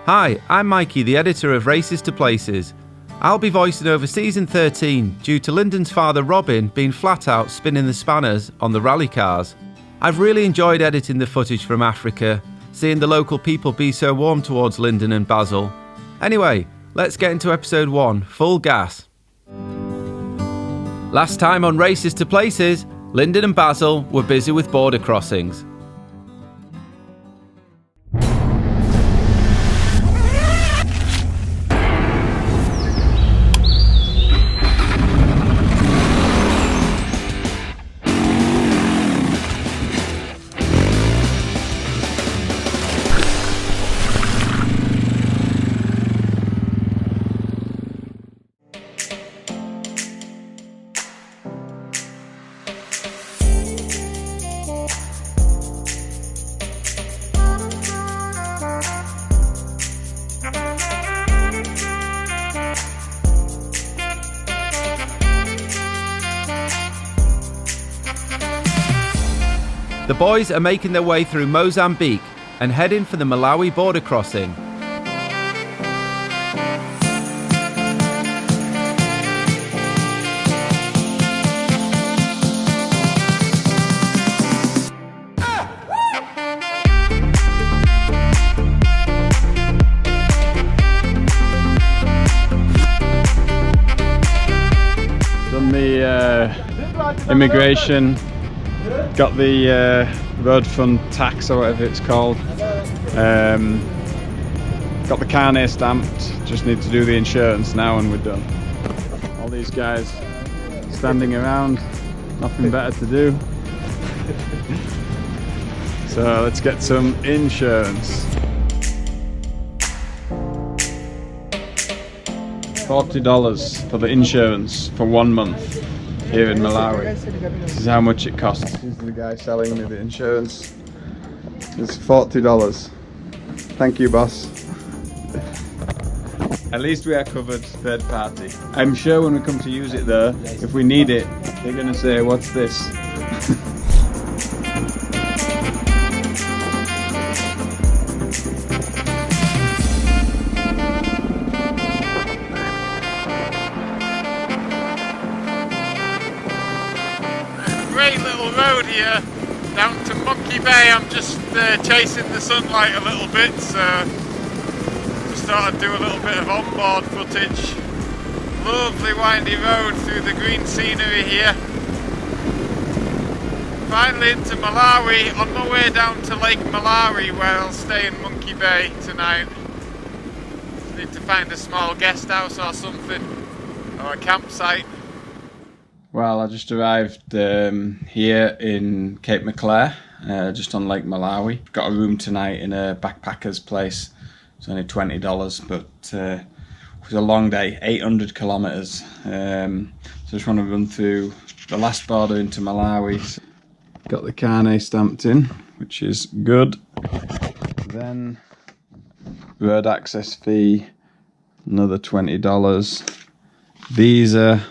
Hi, I'm Mikey, the editor of Races to Places. I'll be voicing over season 13 due to Lyndon's father Robin being flat out spinning the spanners on the rally cars. I've really enjoyed editing the footage from Africa, seeing the local people be so warm towards Lyndon and Basil. Anyway, let's get into episode 1, full gas. Last time on Races to Places, Lyndon and Basil were busy with border crossings. The boys are making their way through Mozambique and heading for the Malawi border crossing. Done the immigration. Got the road fund tax or whatever it's called. Got the carnet stamped. Just need to do the insurance now and we're done. All these guys standing around, nothing better to do. So let's get some insurance. $40 for the insurance for 1 month. Here in Malawi. This is how much it costs. This is the guy selling me the insurance. It's $40. Thank you, boss. At least we are covered third party. I'm sure when we come to use it though, if we need it, they're gonna say, what's this? Great little road here down to Monkey Bay. I'm just chasing the sunlight a little bit, so just thought I'd do a little bit of onboard footage. Lovely windy road through the green scenery here. Finally into Malawi, on my way down to Lake Malawi where I'll stay in Monkey Bay tonight. Need to find a small guest house or something, or a campsite. Well, I just arrived here in Cape Maclear, just on Lake Malawi. Got a room tonight in a backpacker's place. It's only $20, but it was a long day, 800 kilometers. So I just want to run through the last border into Malawi. Got the carnet stamped in, which is good. Then road access fee, another $20. Visa,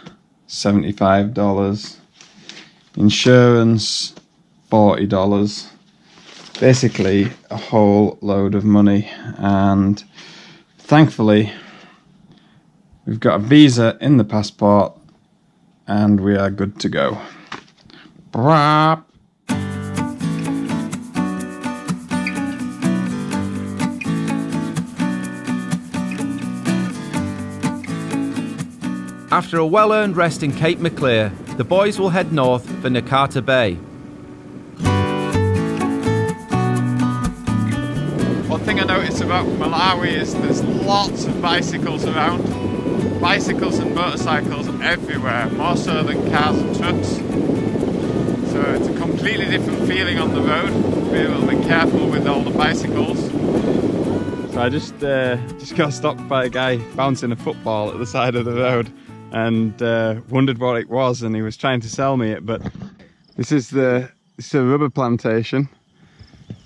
$75, insurance $40, basically a whole load of money, and thankfully we've got a visa in the passport and we are good to go. After a well-earned rest in Cape Maclear, the boys will head north for Nakata Bay. One thing I noticed about Malawi is there's lots of bicycles around. Bicycles and motorcycles everywhere, more so than cars and trucks. So it's a completely different feeling on the road. Be a little bit careful with all the bicycles. So I just got stopped by a guy bouncing a football at the side of the road, and wondered what it was, and he was trying to sell me it. But this is a rubber plantation.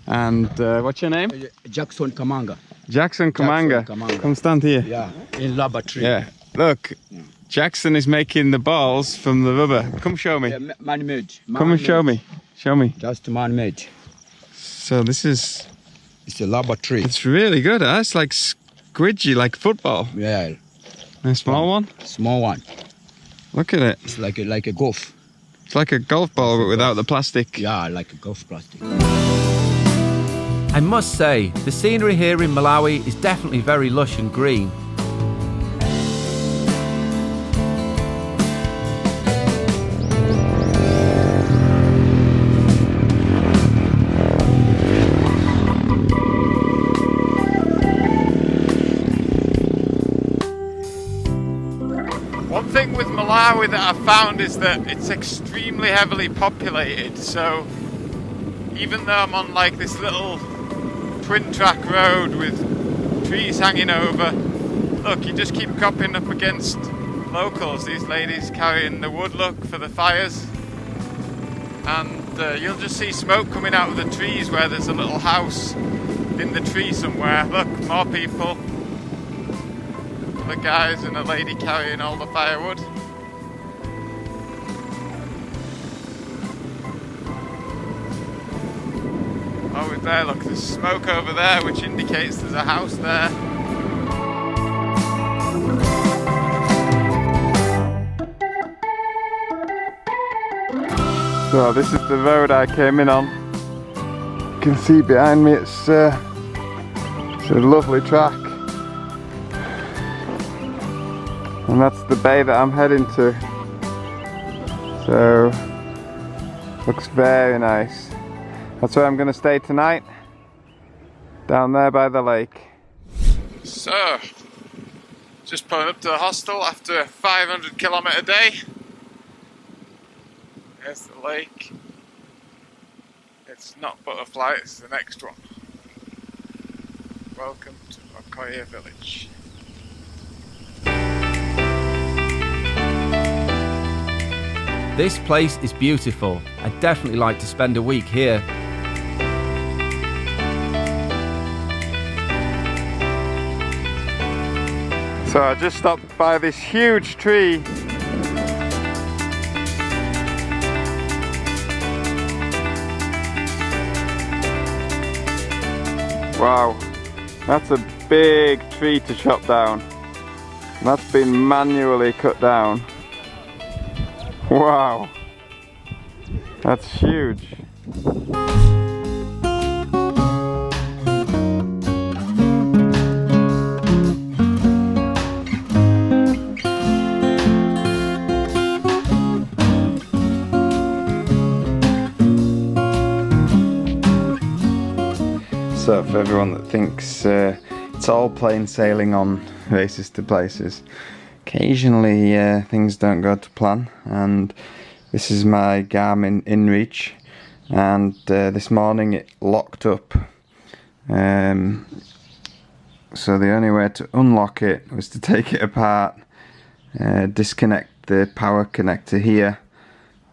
And what's your name? Jackson Kamanga. Jackson Kamanga. Kamanga. Come stand here. Yeah, in laboratory. Yeah, Look, Jackson is making the balls from the rubber. Come show me. Yeah, man-made. Come and show me. Show me. Just man-made. So this is... It's a laboratory. It's really good, huh? It's like squidgy, like football. Yeah. A small one? Small one. Look at it. It's like a golf. It's like a golf ball, but without the plastic. Yeah, like a golf plastic. I must say, the scenery here in Malawi is definitely very lush and green. One thing with Malawi that I've found is that it's extremely heavily populated, so even though I'm on like this little twin track road with trees hanging over, look, you just keep cropping up against locals, these ladies carrying the wood, look, for the fires, and you'll just see smoke coming out of the trees where there's a little house in the tree somewhere. Look, more people. The guys and a lady carrying all the firewood. Over there, look, there's smoke over there, which indicates there's a house there. So this is the road I came in on. You can see behind me it's a lovely track. And that's the bay that I'm heading to. So, looks very nice. That's where I'm going to stay tonight. Down there by the lake. So, just pulling up to the hostel after a 500-kilometre day. There's the lake. It's not Butterfly, it's the next one. Welcome to Okoye village. This place is beautiful. I'd definitely like to spend a week here. So I just stopped by this huge tree. Wow, that's a big tree to chop down. That's been manually cut down. Wow, that's huge. So for everyone that thinks it's all plain sailing on Races to Places, occasionally things don't go to plan, and this is my Garmin InReach, and this morning it locked up, so the only way to unlock it was to take it apart, disconnect the power connector here,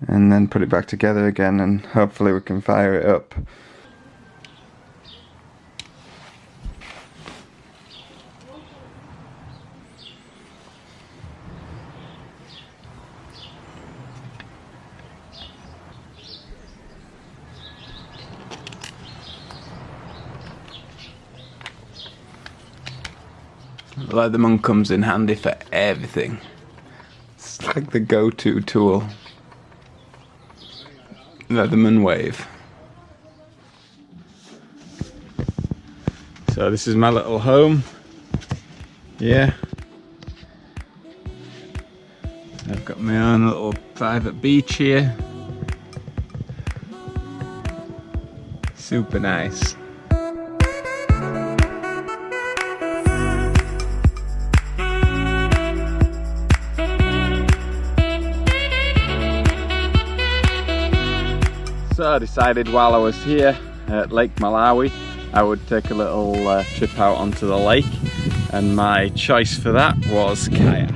and then put it back together again, and hopefully we can fire it up. Leatherman comes in handy for everything. It's like the go-to tool. Leatherman Wave. So this is my little home. Yeah. I've got my own little private beach here. Super nice. So I decided while I was here at Lake Malawi I would take a little trip out onto the lake, and my choice for that was kayak.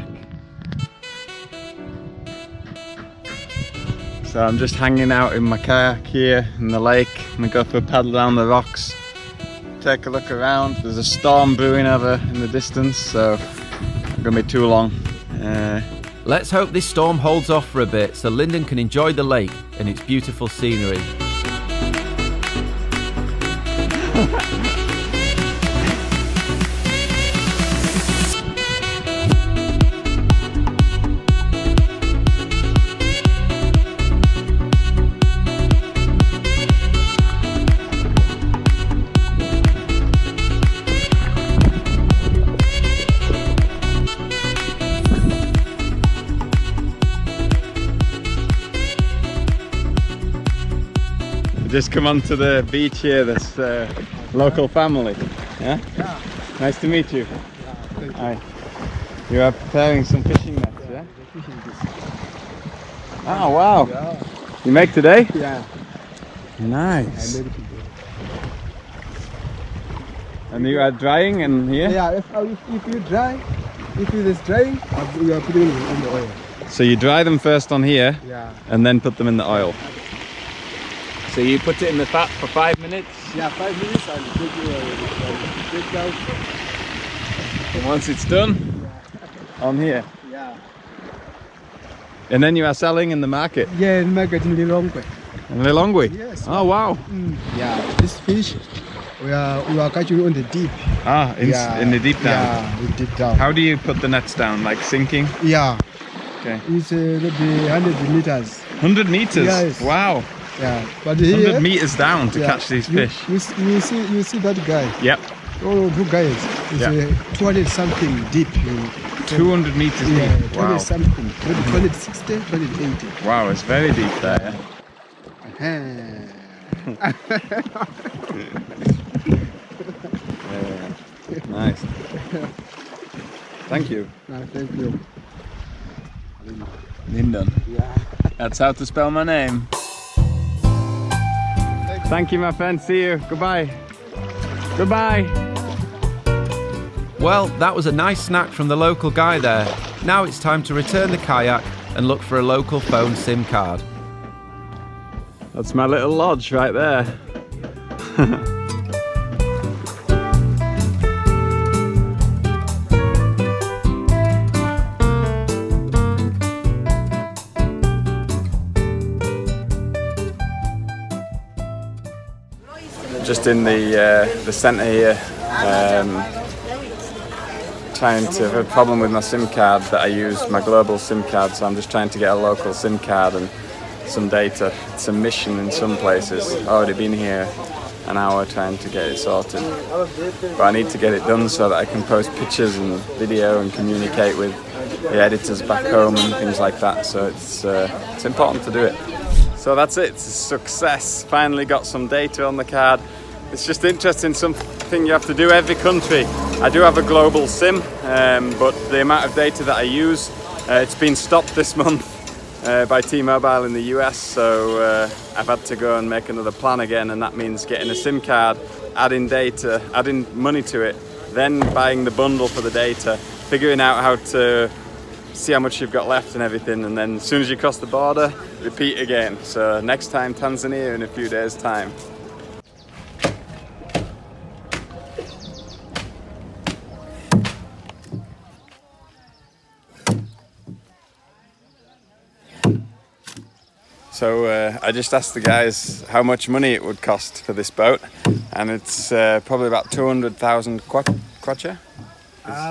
So I'm just hanging out in my kayak here in the lake. I'm gonna go for a paddle down the rocks, take a look around. There's a storm brewing over in the distance, so it's not gonna be too long. Let's hope this storm holds off for a bit so Lyndon can enjoy the lake and its beautiful scenery. Just come onto the beach here, this local family. Yeah? Yeah. Nice to meet you. Yeah, thank you. Hi. You are preparing some fishing nets, yeah? The fishing is. Oh wow. Yeah. You make today? Yeah. Nice. I made it today. And you are drying and here? Yeah. If you dry, if it is drying, you are putting it in the oil. So you dry them first on here Yeah. and then put them in the oil. So you put it in the fat for 5 minutes? Yeah, 5 minutes and take out. And once it's done, on here. Yeah. And then you are selling in the market? Yeah, in market in Lilongwe. In Lilongwe? Yes. Oh wow. Yeah, this fish we are catching on the deep. Ah, in the deep down. Yeah, in deep down. How do you put the nets down? Like sinking? Yeah. Okay. It's maybe 100 meters. 100 meters? Yes. Wow. Yeah, but here 100 meters down to catch these fish. You see that guy? Yep. Oh, two guys. It's Yeah. 200 something deep. 200 meters Yeah, deep. 200 Wow. something. Maybe 260, 280. Wow, it's very deep there. Nice. Thank you. Thank you. Lyndon. Yeah. That's how to spell my name. Thank you, my friend. See you. Goodbye. Goodbye. Well, that was a nice snack from the local guy there. Now it's time to return the kayak and look for a local phone SIM card. That's my little lodge right there. Just in the centre here, trying to have a problem with my SIM card that I use, my global SIM card, so I'm just trying to get a local SIM card and some data. It's a mission in some places. I've already been here an hour trying to get it sorted, but I need to get it done so that I can post pictures and video and communicate with the editors back home and things like that, so it's important to do it. So that's it, it's a success. Finally got some data on the card. It's just interesting, something you have to do every country. I do have a global SIM, but the amount of data that I use, it's been stopped this month by T-Mobile in the US, so I've had to go and make another plan again, and that means getting a SIM card, adding data, adding money to it, then buying the bundle for the data, figuring out how to see how much you've got left and everything, and then as soon as you cross the border, repeat again. So next time, Tanzania in a few days' time. So I just asked the guys how much money it would cost for this boat, and it's probably about 200,000 kwacha.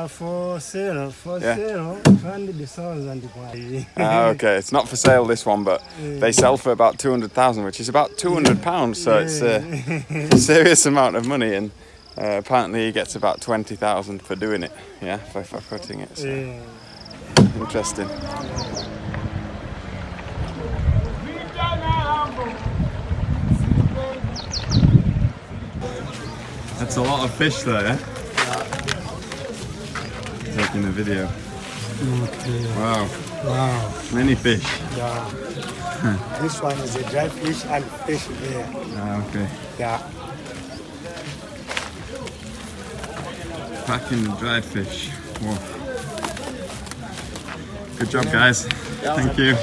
For sale, Yeah. 100,000. Okay, it's not for sale, this one, but they sell for about 200,000, which is about £200, so it's a serious amount of money, and apparently he gets about 20,000 for doing it, yeah, for putting it, so interesting. That's a lot of fish there, yeah? Taking a video. Okay. Wow, Wow. many fish. Yeah. This one is a dry fish and fish there. Okay. Yeah. Packing the dried fish. Whoa. Good job, guys. Thank you.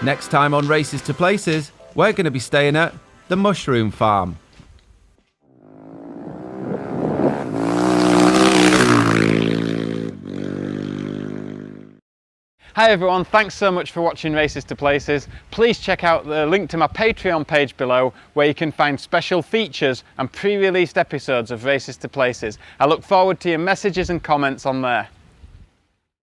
Next time on Races to Places, we're going to be staying at the Mushroom Farm. Hi everyone, thanks so much for watching Races to Places. Please check out the link to my Patreon page below where you can find special features and pre-released episodes of Races to Places. I look forward to your messages and comments on there.